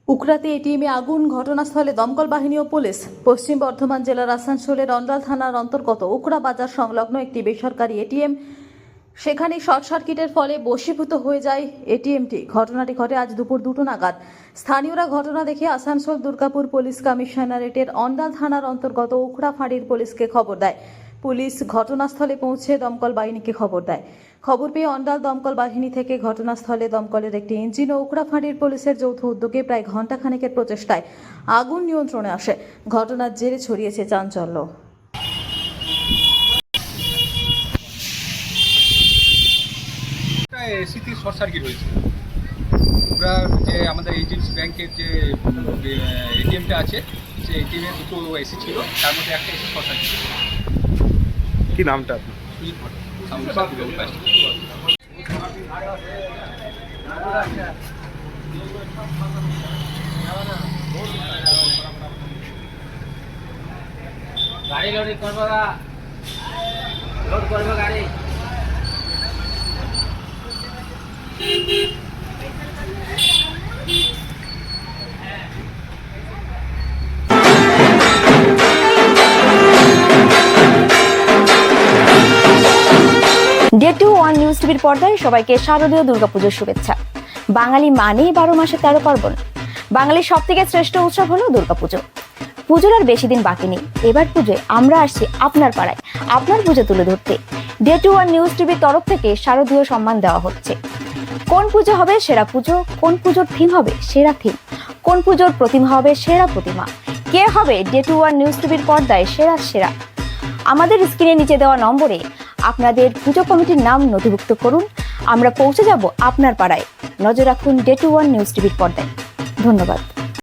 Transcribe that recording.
উকড়াতে এটিএমে আগুন, ঘটনাস্থলে দমকল বাহিনী ও পুলিশ। পশ্চিম বর্ধমান জেলার আসানসোলের অন্ডাল থানার অন্তর্গত উকড়া বাজার সংলগ্ন একটি বেসরকারি এটিএম, সেখানে শর্ট সার্কিটের ফলে বশীভূত হয়ে যায় এটিএমটি। ঘটনাটি ঘটে আজ দুপুর 2টো নাগাদ। স্থানীয়রা ঘটনা দেখে আসানসোল দুর্গাপুর পুলিশ কমিশনারেটের অন্ডাল থানার অন্তর্গত উকড়া ফাঁড়ির পুলিশকে খবর দেয়। পুলিশ ঘটনাস্থলে পৌঁছে দমকল বাহিনীকে খবর দেয়। খবর পেয়ে অন্ডাল দমকল বাহিনী থেকে ঘটনাস্থলে দমকলের একটি ইঞ্জিন ও উকড়া ফাঁড়ির পুলিশের যৌথ উদ্যোগে প্রায় ঘণ্টাখানেকের প্রচেষ্টায় আগুন নিয়ন্ত্রণে আসে। ঘটনার জেরে ছড়িয়েছে চাঞ্চল্য। এসিতে শর্ট সার্কিট হয়েছে। ওরা যে আমাদের এইচডিএফসি ব্যাংকের যে এটিএমটা আছে, সেই এটিএমে দুটো এসি ছিল, তার মধ্যে একটা এসি শর্ট সার্কিট হয়েছে। কি নামটা আপনার? সুজিত ভট্ট, সামনে गाड़ी लोडिंग करवा लोड करवा गाड़ी ডে 2 নিউজ টিভির পর্দায় সবাইকে শারদীয় দুর্গাপুজোর শুভেচ্ছা। বাঙালি মানেই 12 মাসে 13 পার্বণ। বাঙালির সবথেকে শ্রেষ্ঠ উৎসব হলো দুর্গাপুজো। পুজোর আর বেশি দিন বাকি নেই। এবার পুজোয় আমরা আসছি আপনার পাড়ায় আপনার পুজো তুলে ধরতে। ডে 2 নিউজ টিভির তরফ থেকে শারদীয় সম্মান দেওয়া হচ্ছে। কোন পুজো হবে সেরা পুজো, কোন পুজোর থিম হবে সেরা থিম, কোন পুজোর প্রতিমা হবে সেরা প্রতিমা, কে হবে ডে 2 নিউজ টিভির পর্দায় সেরা সেরা। আমাদের স্ক্রিনে নিচে দেওয়া নম্বরে আপনাদের পুজো কমিটির নাম নথিভুক্ত করুন। আমরা পৌঁছে যাব আপনার পাড়ায়। নজর রাখুন ডে 2 নিউজ টিভির পর্দায়। ধন্যবাদ।